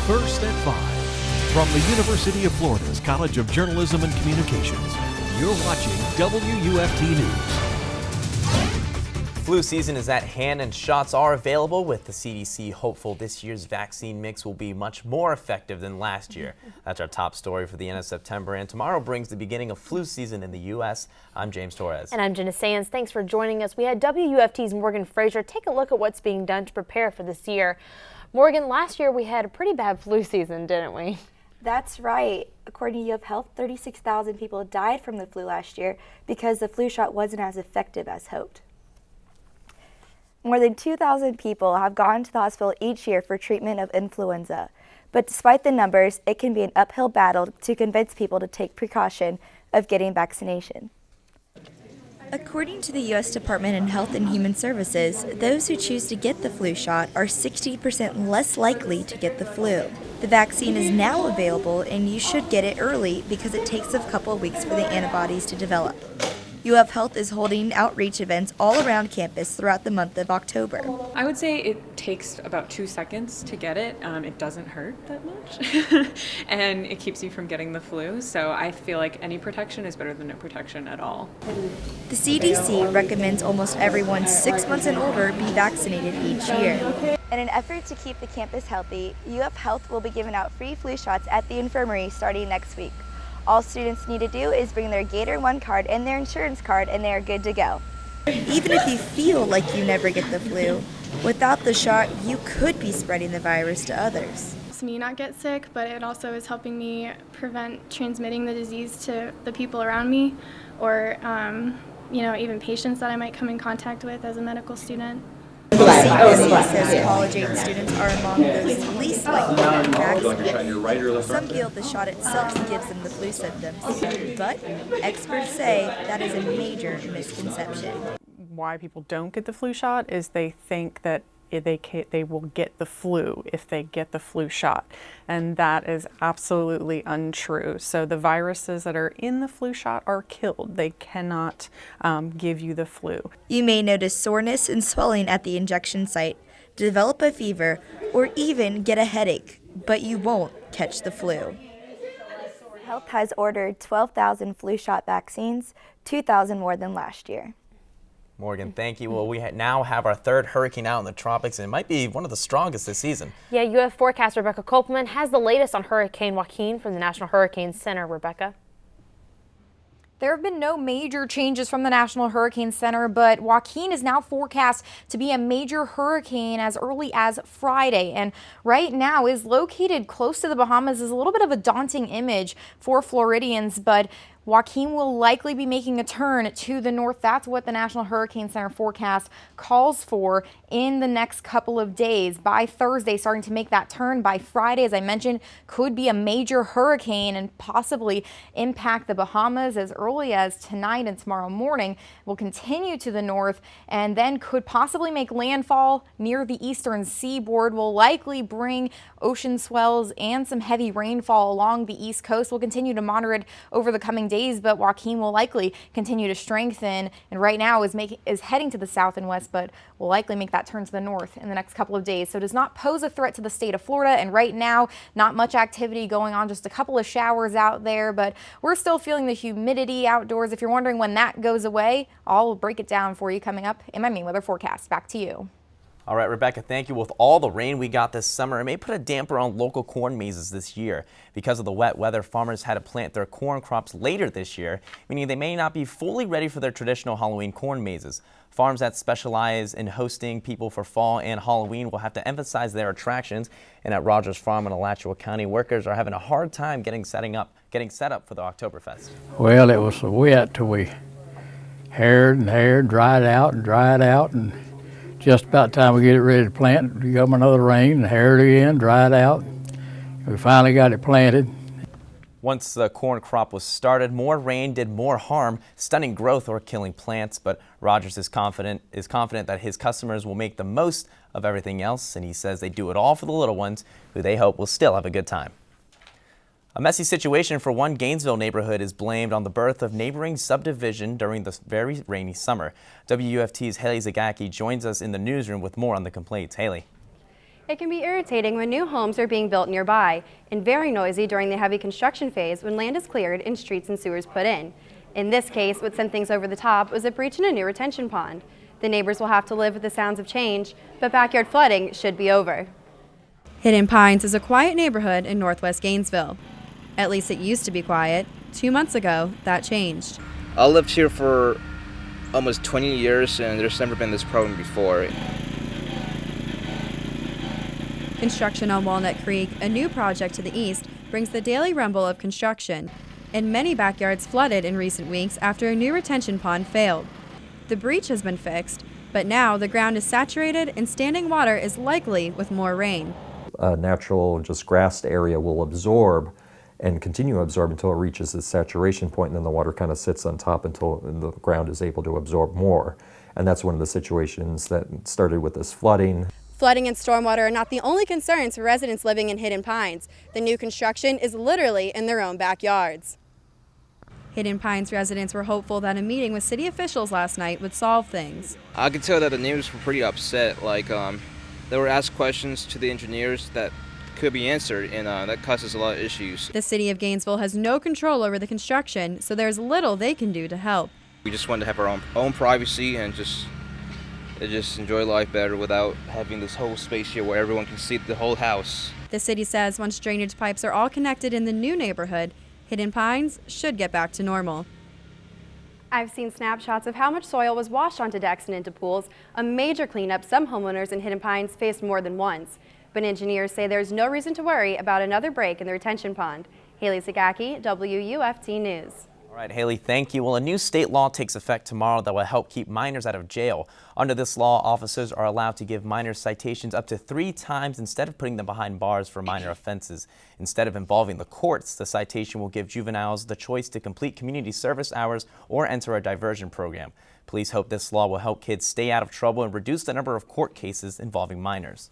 First at 5. From the University of Florida's College of Journalism and Communications, you're watching WUFT News. Flu season is at hand and shots are available, with the CDC hopeful this year's vaccine mix will be much more effective than last year. That's our top story for the end of September, and tomorrow brings the beginning of flu season in the U.S. I'm James Torres. And I'm Jenna Sands. Thanks for joining us. We had WUFT's Morgan Fraser take a look at what's being done to prepare for this year. Morgan, last year we had a pretty bad flu season, didn't we? That's right. According to WUFT Health, 36,000 people died from the flu last year because the flu shot wasn't as effective as hoped. More than 2,000 people have gone to the hospital each year for treatment of influenza. But despite the numbers, it can be an uphill battle to convince people to take precaution of getting vaccination. According to the U.S. Department of Health and Human Services, those who choose to get the flu shot are 60% less likely to get the flu. The vaccine is now available and you should get it early because it takes a couple of weeks for the antibodies to develop. UF Health is holding outreach events all around campus throughout the month of October. I would say it takes about 2 seconds to get it. It doesn't hurt that much and it keeps you from getting the flu. So I feel like any protection is better than no protection at all. The CDC recommends almost everyone 6 months and older be vaccinated each year. In an effort to keep the campus healthy, UF Health will be giving out free flu shots at the infirmary starting next week. All students need to do is bring their Gator 1 card and their insurance card and they are good to go. Even if you feel like you never get the flu, without the shot, you could be spreading the virus to others. It helps me not get sick, but it also is helping me prevent transmitting the disease to the people around me or even patients that I might come in contact with as a medical student. The CDC says college-age students are among those least likely to be vaccinated. Some feel the shot itself gives them the flu symptoms, but experts say that is a major misconception. Why people don't get the flu shot is they think that they will get the flu if they get the flu shot, and that is absolutely untrue. So the viruses that are in the flu shot are killed. They cannot give you the flu. You may notice soreness and swelling at the injection site, develop a fever, or even get a headache, but you won't catch the flu. Health has ordered 12,000 flu shot vaccines, 2,000 more than last year. Morgan, thank you. Well, we now have our third hurricane out in the tropics, and it might be one of the strongest this season. Yeah, UF forecaster Rebecca Kopelman has the latest on Hurricane Joaquin from the National Hurricane Center. Rebecca. There have been no major changes from the National Hurricane Center, but Joaquin is now forecast to be a major hurricane as early as Friday, and right now is located close to the Bahamas. Is a little bit of a daunting image for Floridians, but Joaquin will likely be making a turn to the north. That's what the National Hurricane Center forecast calls for in the next couple of days. By Thursday, starting to make that turn. By Friday, as I mentioned, could be a major hurricane and possibly impact the Bahamas as early as tonight and tomorrow morning. Will continue to the north and then could possibly make landfall near the eastern seaboard. Will likely bring ocean swells and some heavy rainfall along the east coast. We'll continue to monitor it over the coming days, but Joaquin will likely continue to strengthen, and right now is heading to the south and west, but will likely make that turn to the north in the next couple of days. So does not pose a threat to the state of Florida, and right now not much activity going on, just a couple of showers out there, but we're still feeling the humidity outdoors. If you're wondering when that goes away, I'll break it down for you coming up in my main weather forecast. Back to you. All right, Rebecca, thank you. With all the rain we got this summer, it may put a damper on local corn mazes this year. Because of the wet weather, farmers had to plant their corn crops later this year, meaning they may not be fully ready for their traditional Halloween corn mazes. Farms that specialize in hosting people for fall and Halloween will have to emphasize their attractions. And at Rogers Farm in Alachua County, workers are having a hard time getting set up for the Oktoberfest. Well, it was so wet till we haired, dried out, and just about time we get it ready to plant, we got another rain and haired again, dried out. We finally got it planted. Once the corn crop was started, more rain did more harm, stunning growth or killing plants. But Rogers is confident that his customers will make the most of everything else, and he says they do it all for the little ones, who they hope will still have a good time. A messy situation for one Gainesville neighborhood is blamed on the birth of neighboring subdivision during the very rainy summer. WUFT's Haley Zagacki joins us in the newsroom with more on the complaints. Haley. It can be irritating when new homes are being built nearby, and very noisy during the heavy construction phase when land is cleared and streets and sewers put in. In this case, what sent things over the top was a breach in a new retention pond. The neighbors will have to live with the sounds of change, but backyard flooding should be over. Hidden Pines is a quiet neighborhood in northwest Gainesville. At least it used to be quiet. 2 months ago, that changed. I lived here for almost 20 years and there's never been this problem before. Construction on Walnut Creek, a new project to the east, brings the daily rumble of construction. And many backyards flooded in recent weeks after a new retention pond failed. The breach has been fixed, but now the ground is saturated and standing water is likely with more rain. A natural, just grassed area will absorb and continue to absorb until it reaches its saturation point, and then the water kind of sits on top until the ground is able to absorb more. And that's one of the situations that started with this flooding. Flooding and stormwater are not the only concerns for residents living in Hidden Pines. The new construction is literally in their own backyards. Hidden Pines residents were hopeful that a meeting with city officials last night would solve things. I could tell that the neighbors were pretty upset. They were asked questions to the engineers that could be answered, and that causes a lot of issues. The city of Gainesville has no control over the construction, so there's little they can do to help. We just wanted to have our own privacy and just enjoy life better without having this whole space here where everyone can see the whole house. The city says once drainage pipes are all connected in the new neighborhood, Hidden Pines should get back to normal. I've seen snapshots of how much soil was washed onto decks and into pools, a major cleanup some homeowners in Hidden Pines faced more than once. But engineers say there's no reason to worry about another break in the retention pond. Haley Zagacki, WUFT News. All right, Haley, thank you. Well, a new state law takes effect tomorrow that will help keep minors out of jail. Under this law, officers are allowed to give minors citations up to 3 times instead of putting them behind bars for minor offenses. Instead of involving the courts, the citation will give juveniles the choice to complete community service hours or enter a diversion program. Police hope this law will help kids stay out of trouble and reduce the number of court cases involving minors.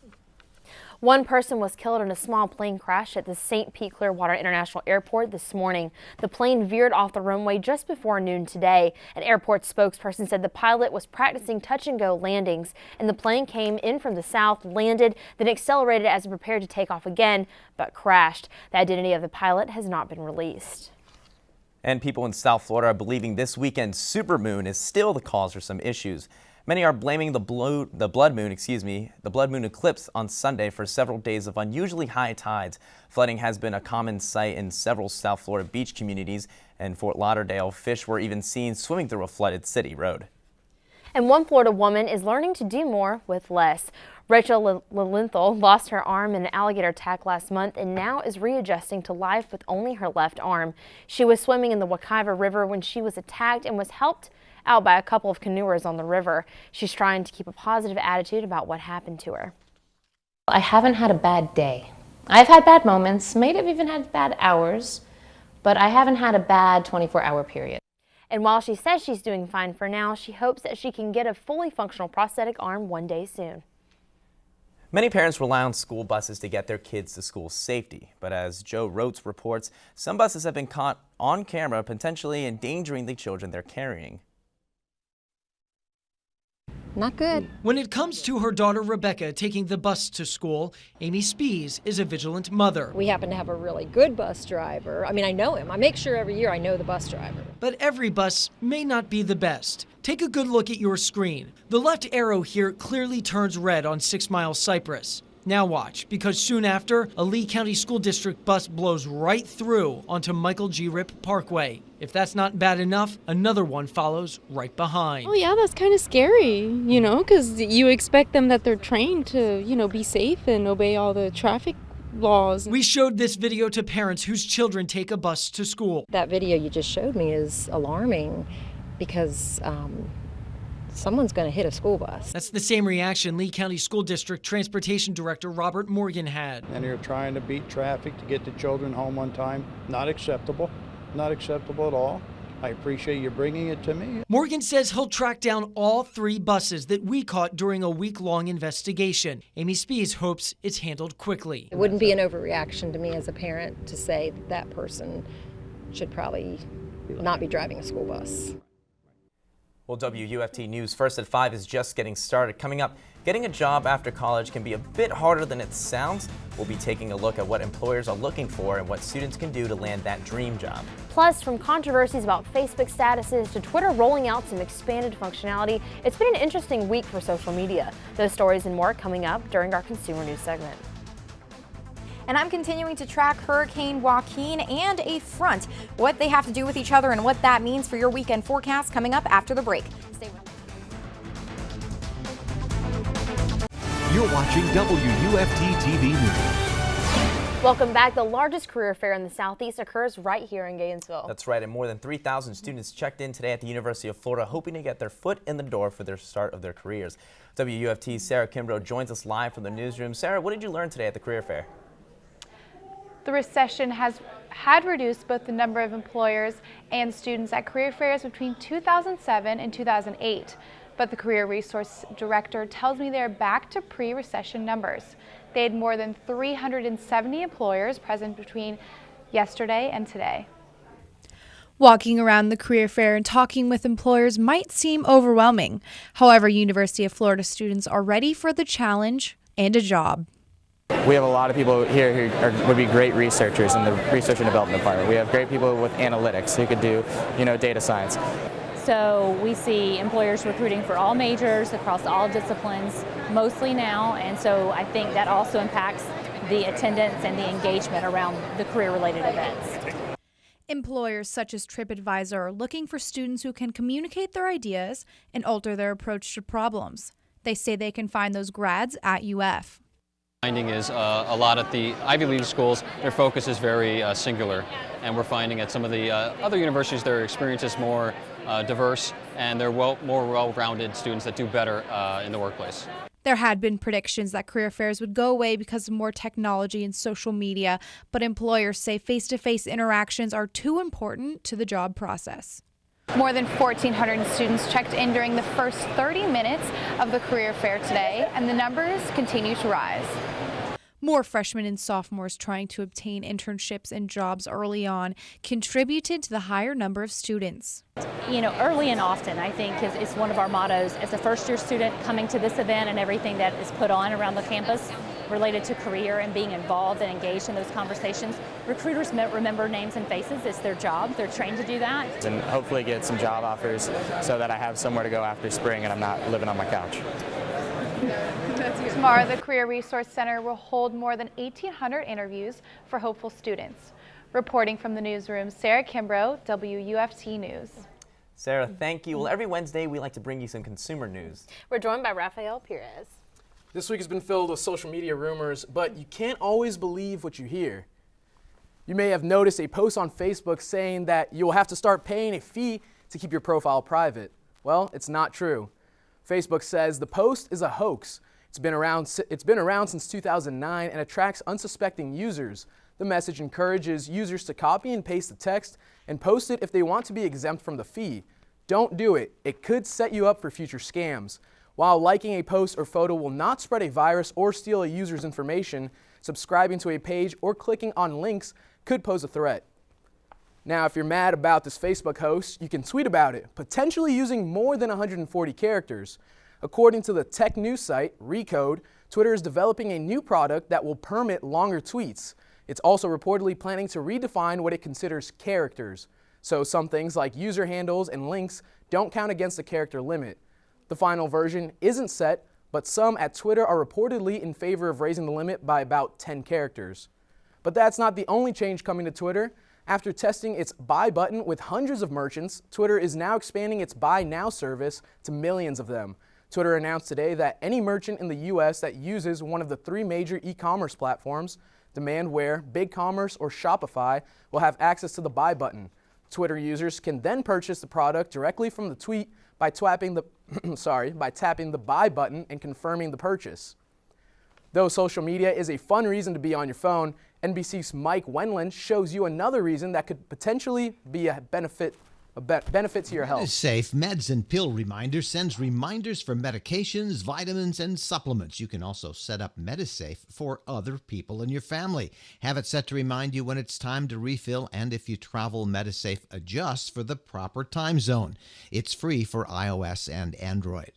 One person was killed in a small plane crash at the St. Pete Clearwater International Airport this morning. The plane veered off the runway just before noon today. An airport spokesperson said the pilot was practicing touch-and-go landings, and the plane came in from the south, landed, then accelerated as it prepared to take off again, but crashed. The identity of the pilot has not been released. And people in South Florida are believing this weekend's supermoon is still the cause for some issues. Many are blaming the blood moon eclipse on Sunday for several days of unusually high tides. Flooding has been a common sight in several South Florida beach communities. In Fort Lauderdale, fish were even seen swimming through a flooded city road. And one Florida woman is learning to do more with less. Rachel Lilienthal lost her arm in an alligator attack last month and now is readjusting to life with only her left arm. She was swimming in the Wekiva River when she was attacked and was helped out by a couple of canoers on the river. She's trying to keep a positive attitude about what happened to her. I haven't had a bad day. I've had bad moments, may have even had bad hours, but I haven't had a bad 24-hour period. And while she says she's doing fine for now, she hopes that she can get a fully functional prosthetic arm one day soon. Many parents rely on school buses to get their kids to school safety, but as Joe Rotes reports, some buses have been caught on camera potentially endangering the children they're carrying. Not good. When it comes to her daughter Rebecca taking the bus to school, Amy Spees is a vigilant mother. We happen to have a really good bus driver. I mean, I know him. I make sure every year I know the bus driver. But every bus may not be the best. Take a good look at your screen. The left arrow here clearly turns red on 6 Mile Cypress. Now watch, because soon after, a Lee County School District bus blows right through onto Michael G. Ripp Parkway. If that's not bad enough, another one follows right behind. Oh yeah, that's kind of scary, you know, because you expect them that they're trained to, you know, be safe and obey all the traffic laws. We showed this video to parents whose children take a bus to school. That video you just showed me is alarming because someone's going to hit a school bus. That's the same reaction Lee County School District Transportation Director Robert Morgan had. And you're trying to beat traffic to get the children home on time. Not acceptable. Not acceptable at all. I appreciate you bringing it to me. Morgan says he'll track down all 3 buses that we caught during a week-long investigation. Amy Spees hopes it's handled quickly. It wouldn't be an overreaction to me as a parent to say that person should probably not be driving a school bus. Well, WUFT News First at 5 is just getting started. Coming up, getting a job after college can be a bit harder than it sounds. We'll be taking a look at what employers are looking for and what students can do to land that dream job. Plus, from controversies about Facebook statuses to Twitter rolling out some expanded functionality, it's been an interesting week for social media. Those stories and more coming up during our Consumer News segment. And I'm continuing to track Hurricane Joaquin and a front, what they have to do with each other and what that means for your weekend forecast coming up after the break. Stay with us. You're watching WUFT TV News. Welcome back. The largest career fair in the Southeast occurs right here in Gainesville. That's right, and more than 3,000 students checked in today at the University of Florida, hoping to get their foot in the door for their start of their careers. WUFT's Sarah Kimbrough joins us live from the newsroom. Sarah, what did you learn today at the career fair? The recession had reduced both the number of employers and students at career fairs between 2007 and 2008. But the Career Resource Director tells me they're back to pre-recession numbers. They had more than 370 employers present between yesterday and today. Walking around the career fair and talking with employers might seem overwhelming. However, University of Florida students are ready for the challenge and a job. We have a lot of people here who would be great researchers in the research and development department. We have great people with analytics who could do, data science. So we see employers recruiting for all majors across all disciplines, mostly now, and so I think that also impacts the attendance and the engagement around the career-related events. Employers such as TripAdvisor are looking for students who can communicate their ideas and alter their approach to problems. They say they can find those grads at UF. Finding is a lot at the Ivy League schools, their focus is very singular, and we're finding at some of the other universities their experience is more diverse and they're more well-rounded students that do better in the workplace. There had been predictions that career fairs would go away because of more technology and social media, but employers say face-to-face interactions are too important to the job process. More than 1,400 students checked in during the first 30 minutes of the career fair today, and the numbers continue to rise. More freshmen and sophomores trying to obtain internships and jobs early on contributed to the higher number of students. Early and often, I think, is one of our mottos. As a first-year student coming to this event and everything that is put on around the campus related to career and being involved and engaged in those conversations, recruiters remember names and faces. It's their job. They're trained to do that. And hopefully get some job offers so that I have somewhere to go after spring and I'm not living on my couch. Tomorrow, the Career Resource Center will hold more than 1,800 interviews for hopeful students. Reporting from the newsroom, Sarah Kimbrough, WUFT News. Sarah, thank you. Well, every Wednesday we like to bring you some consumer news. We're joined by Rafael Perez. This week has been filled with social media rumors, but you can't always believe what you hear. You may have noticed a post on Facebook saying that you'll have to start paying a fee to keep your profile private. Well, it's not true. Facebook says the post is a hoax. It's been around since 2009 and attracts unsuspecting users. The message encourages users to copy and paste the text and post it if they want to be exempt from the fee. Don't do it. It could set you up for future scams. While liking a post or photo will not spread a virus or steal a user's information, subscribing to a page or clicking on links could pose a threat. Now, if you're mad about this Facebook host, you can tweet about it, potentially using more than 140 characters. According to the tech news site, Recode, Twitter is developing a new product that will permit longer tweets. It's also reportedly planning to redefine what it considers characters. So some things like user handles and links don't count against the character limit. The final version isn't set, but some at Twitter are reportedly in favor of raising the limit by about 10 characters. But that's not the only change coming to Twitter. After testing its buy button with hundreds of merchants, Twitter is now expanding its buy now service to millions of them. Twitter announced today that any merchant in the U.S. that uses one of the 3 major e-commerce platforms, Demandware, BigCommerce, or Shopify, will have access to the buy button. Twitter users can then purchase the product directly from the tweet by tapping the buy button and confirming the purchase. Though social media is a fun reason to be on your phone, NBC's Mike Wendland shows you another reason that could potentially be a benefit a benefit to your health. Safe Meds and Pill Reminder sends reminders for medications, vitamins, and supplements. You can also set up Medisafe for other people in your family. Have it set to remind you when it's time to refill, and if you travel, Medisafe adjusts for the proper time zone. It's free for iOS and Android.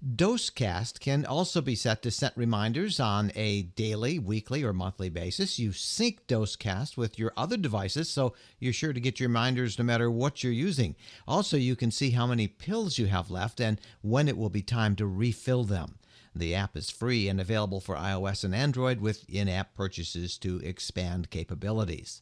DoseCast can also be set to set reminders on a daily, weekly, or monthly basis. You sync DoseCast with your other devices, so you're sure to get your reminders no matter what you're using. Also, you can see how many pills you have left and when it will be time to refill them. The app is free and available for iOS and Android with in-app purchases to expand capabilities.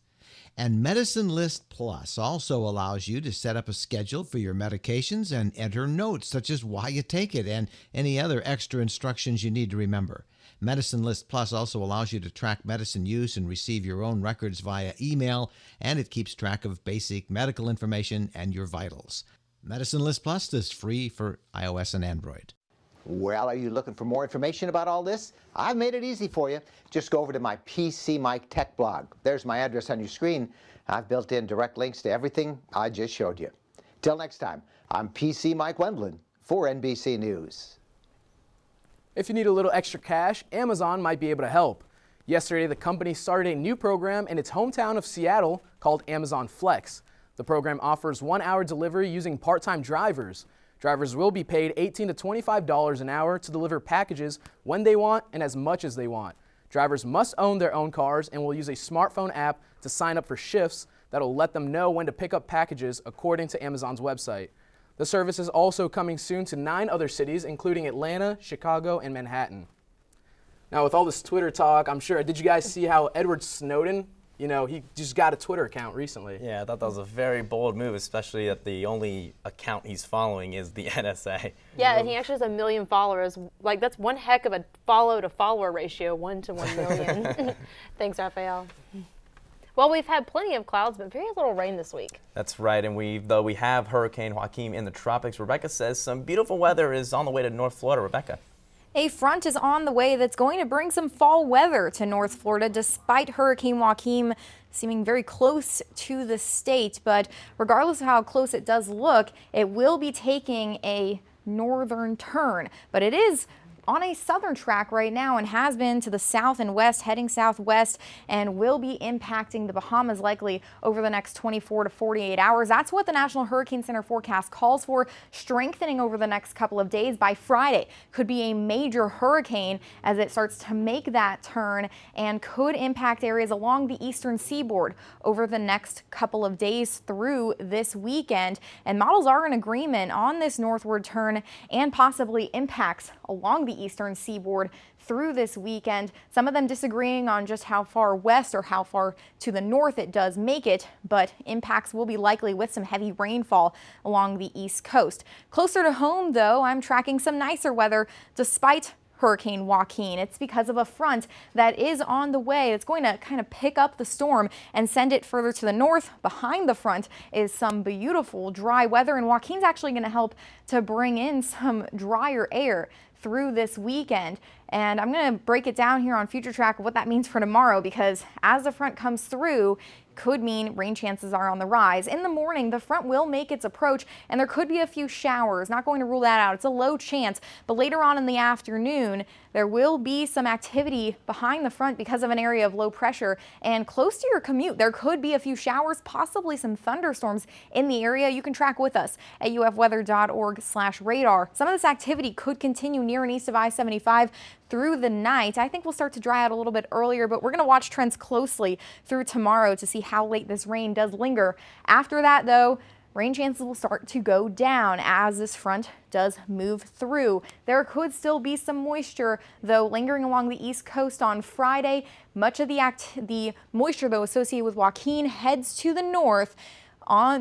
And Medicine List Plus also allows you to set up a schedule for your medications and enter notes such as why you take it and any other extra instructions you need to remember. Medicine List Plus also allows you to track medicine use and receive your own records via email, and it keeps track of basic medical information and your vitals. Medicine List Plus is free for iOS and Android. Well, are you looking for more information about all this? I've made it easy for you. Just go over to my PC Mike Tech blog. There's my address on your screen. I've built in direct links to everything I just showed you. Till next time, I'm PC Mike Wendland for NBC News. If you need a little extra cash, Amazon might be able to help. Yesterday, the company started a new program in its hometown of Seattle called Amazon Flex. The program offers 1-hour delivery using part-time drivers. Drivers will be paid $18 to $25 an hour to deliver packages when they want and as much as they want. Drivers must own their own cars and will use a smartphone app to sign up for shifts that will let them know when to pick up packages according to Amazon's website. The service is also coming soon to 9 other cities, including Atlanta, Chicago, and Manhattan. Now, with all this Twitter talk, I'm sure, did you guys see how Edward Snowden, he just got a Twitter account recently? Yeah, I thought that was a very bold move, especially that the only account he's following is the NSA. Yeah, and he actually has 1 million followers. Like, that's one heck of a follow-to-follower ratio, 1 to 1 million. Thanks, Raphael. Well, we've had plenty of clouds, but very little rain this week. That's right, and though we have Hurricane Joaquin in the tropics, Rebecca says some beautiful weather is on the way to North Florida. Rebecca. A front is on the way that's going to bring some fall weather to North Florida, despite Hurricane Joaquin seeming very close to the state. But regardless of how close it does look, it will be taking a northern turn. But it is on a southern track right now and has been to the south and west, heading southwest, and will be impacting the Bahamas likely over the next 24 to 48 hours. That's what the National Hurricane Center forecast calls for, strengthening over the next couple of days. By Friday, could be a major hurricane as it starts to make that turn and could impact areas along the eastern seaboard over the next couple of days through this weekend. And models are in agreement on this northward turn and possibly impacts along the eastern seaboard through this weekend. Some of them disagreeing on just how far west or how far to the north it does make it, but impacts will be likely with some heavy rainfall along the east coast. Closer to home, though, I'm tracking some nicer weather despite Hurricane Joaquin. It's because of a front that is on the way. It's going to kind of pick up the storm and send it further to the north. Behind the front is some beautiful dry weather, and Joaquin's actually going to help to bring in some drier air through this weekend. And I'm going to break it down here on Future Track of what that means for tomorrow, because as the front comes through, could mean rain chances are on the rise. In the morning, the front will make its approach and there could be a few showers. Not going to rule that out. It's a low chance. But later on in the afternoon, there will be some activity behind the front because of an area of low pressure. And close to your commute, there could be a few showers, possibly some thunderstorms in the area. You can track with us at ufweather.org/radar. Some of this activity could continue near and east of I-75 through the night. I think we'll start to dry out a little bit earlier, but we're going to watch trends closely through tomorrow to see how late this rain does linger. After that, though, rain chances will start to go down as this front does move through. There could still be some moisture, though, lingering along the east coast on Friday. Much of the moisture, though, associated with Joaquin heads to the north.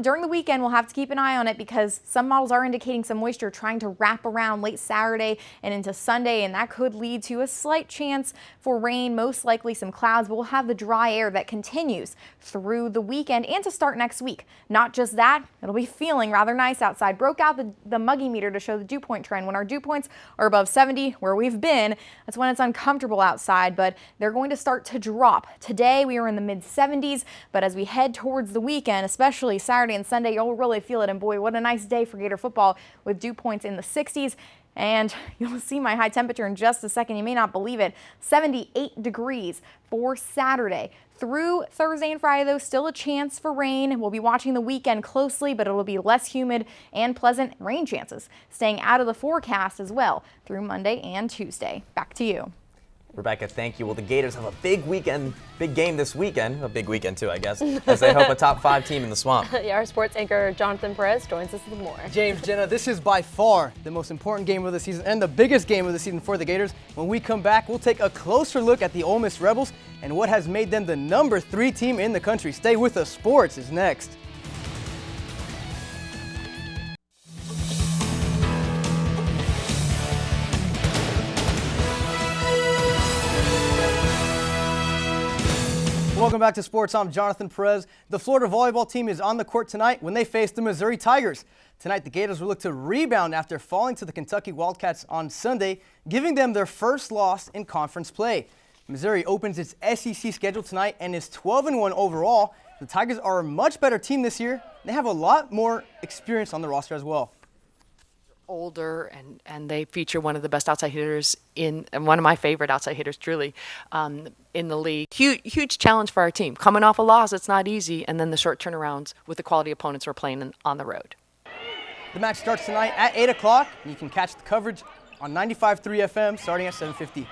During the weekend, we'll have to keep an eye on it because some models are indicating some moisture trying to wrap around late Saturday and into Sunday, and that could lead to a slight chance for rain, most likely some clouds, but we'll have the dry air that continues through the weekend and to start next week. Not just that, it'll be feeling rather nice outside. Broke out the muggy meter to show the dew point trend. When our dew points are above 70, where we've been, that's when it's uncomfortable outside, but they're going to start to drop. Today, we are in the mid-70s, but as we head towards the weekend, especially early. Saturday and Sunday, you'll really feel it. And boy, what a nice day for Gator football with dew points in the 60s. And you'll see my high temperature in just a second. You may not believe it. 78 degrees for Saturday. Through Thursday and Friday, though, still a chance for rain. We'll be watching the weekend closely, but it'll be less humid and pleasant rain chances staying out of the forecast as well through Monday and Tuesday. Back to you. Rebecca, thank you. Well, the Gators have a big game this weekend, a big weekend too, I guess, as they hope a top 5 team in the swamp. Yeah, our sports anchor Jonathan Perez joins us with more. James, Jenna, this is by far the most important game of the season and the biggest game of the season for the Gators. When we come back, we'll take a closer look at the Ole Miss Rebels and what has made them the number 3 team in the country. Stay with us. Sports is next. Welcome back to Sports. I'm Jonathan Perez. The Florida volleyball team is on the court tonight when they face the Missouri Tigers. Tonight, the Gators will look to rebound after falling to the Kentucky Wildcats on Sunday, giving them their first loss in conference play. Missouri opens its SEC schedule tonight and is 12-1 overall. The Tigers are a much better team this year. They have a lot more experience on the roster as well. Older and they feature one of the best outside hitters and one of my favorite outside hitters truly in the league. Huge challenge for our team. Coming off a loss, it's not easy, and then the short turnarounds with the quality opponents we're playing on the road. The match starts tonight at 8 o'clock, and you can catch the coverage on 95.3 FM starting at 7:50.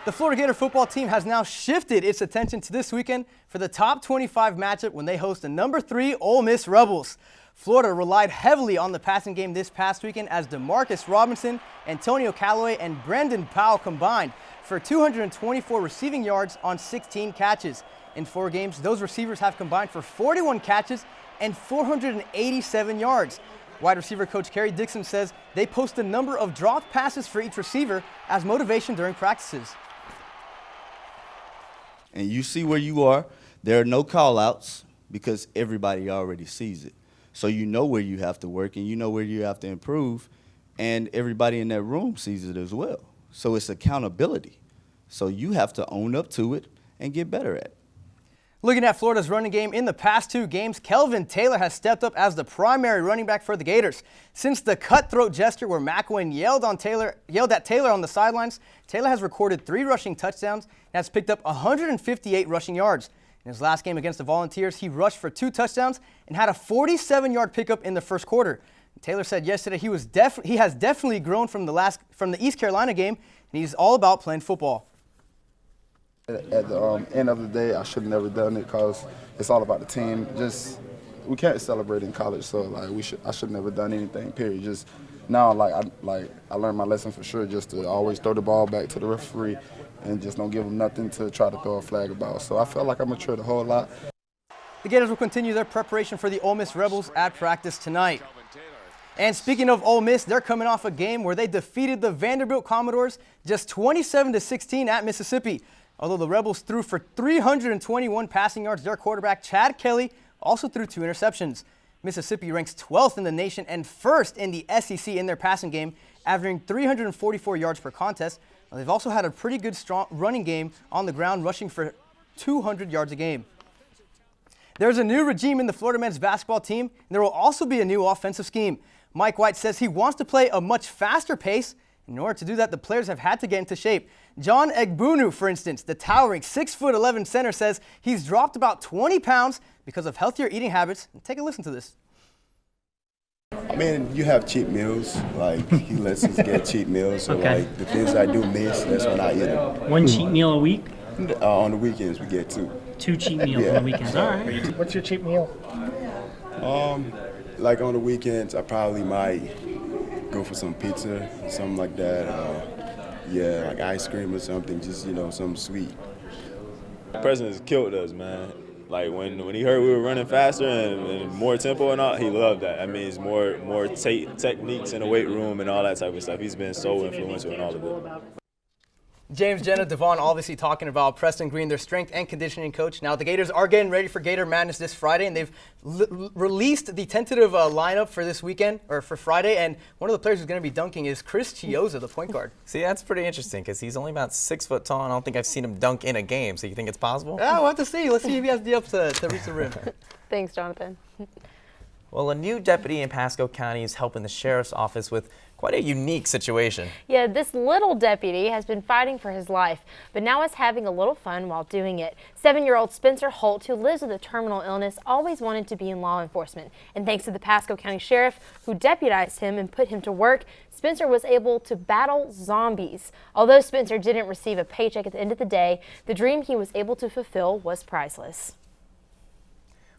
The Florida Gator football team has now shifted its attention to this weekend for the top 25 matchup when they host the number 3 Ole Miss Rebels. Florida relied heavily on the passing game this past weekend as DeMarcus Robinson, Antonio Callaway, and Brendan Powell combined for 224 receiving yards on 16 catches. In 4 games, those receivers have combined for 41 catches and 487 yards. Wide receiver coach Kerry Dixon says they post a number of dropped passes for each receiver as motivation during practices. And you see where you are. There are no call-outs because everybody already sees it. So you know where you have to work and you know where you have to improve, and everybody in that room sees it as well. So it's accountability. So you have to own up to it and get better at it. Looking at Florida's running game in the past 2 games, Kelvin Taylor has stepped up as the primary running back for the Gators. Since the cutthroat gesture where McElwain yelled at Taylor on the sidelines, Taylor has recorded 3 rushing touchdowns and has picked up 158 rushing yards. In his last game against the Volunteers, he rushed for 2 touchdowns and had a 47-yard pickup in the first quarter. Taylor said yesterday he has definitely grown from the East Carolina game, and he's all about playing football. At the end of the day, I should have never done it because it's all about the team. We can't celebrate in college, so I should have never done anything. Period. Just now, I learned my lesson for sure. Just to always throw the ball back to the referee and just don't give them nothing to try to throw a flag about. So I felt like I matured a whole lot. The Gators will continue their preparation for the Ole Miss Rebels at practice tonight. And speaking of Ole Miss, they're coming off a game where they defeated the Vanderbilt Commodores just 27-16 at Mississippi. Although the Rebels threw for 321 passing yards, their quarterback Chad Kelly also threw 2 interceptions. Mississippi ranks 12th in the nation and 1st in the SEC in their passing game, averaging 344 yards per contest. They've also had a pretty good strong running game on the ground, rushing for 200 yards a game. There's a new regime in the Florida men's basketball team, and there will also be a new offensive scheme. Mike White says he wants to play a much faster pace. In order to do that, the players have had to get into shape. John Egbunu, for instance, the towering 6'11" center, says he's dropped about 20 pounds because of healthier eating habits. Take a listen to this. I mean, you have cheat meals. Like, he lets us get cheat meals. So, Okay. like, the things I do miss, that's when I eat them. One cheat meal a week? On the weekends, we get 2. 2 cheat meals on the weekends. All right. What's your cheat meal? Like, on the weekends, I probably might go for some pizza, something like that. Like ice cream or something, just, something sweet. The president has killed us, man. Like when he heard we were running faster and more tempo and all, he loved that. I mean, it's more techniques in the weight room and all that type of stuff. He's been so influential in all of it. James, Jenna, Devon obviously talking about Preston Green, their strength and conditioning coach. Now, the Gators are getting ready for Gator Madness this Friday, and they've released the tentative lineup for this weekend, or for Friday, and one of the players who's going to be dunking is Chris Chioza, the point guard. See, that's pretty interesting because he's only about 6 foot tall, and I don't think I've seen him dunk in a game. So you think it's possible? Yeah, we'll have to see. Let's see if he has the ups to reach the rim. Thanks, Jonathan. Well, a new deputy in Pasco County is helping the sheriff's office with quite a unique situation. Yeah, this little deputy has been fighting for his life, but now is having a little fun while doing it. 7-year-old Spencer Holt, who lives with a terminal illness, always wanted to be in law enforcement. And thanks to the Pasco County Sheriff, who deputized him and put him to work, Spencer was able to battle zombies. Although Spencer didn't receive a paycheck at the end of the day, the dream he was able to fulfill was priceless.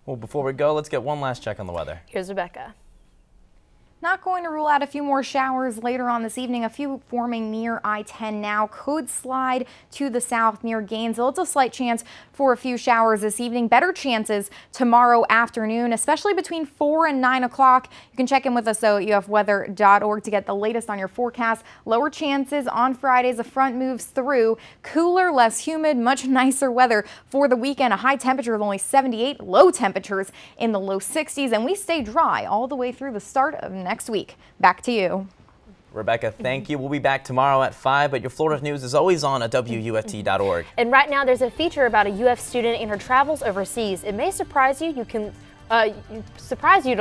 Well, before we go, let's get one last check on the weather. Here's Rebecca. Not going to rule out a few more showers later on this evening. A few forming near I-10 now. Could slide to the south near Gainesville. It's a slight chance for a few showers this evening. Better chances tomorrow afternoon, especially between 4 and 9 o'clock. You can check in with us, though, at ufweather.org to get the latest on your forecast. Lower chances on Friday as a front moves through. Cooler, less humid, much nicer weather for the weekend. A high temperature of only 78, low temperatures in the low 60s, and we stay dry all the way through the start of next week. Back to you. Rebecca, thank you. We'll be back tomorrow at 5, but your Florida news is always on at WUFT.org. And right now there's a feature about a UF student and her travels overseas. It may surprise you. To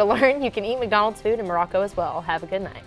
learn you can eat McDonald's food in Morocco as well. Have a good night.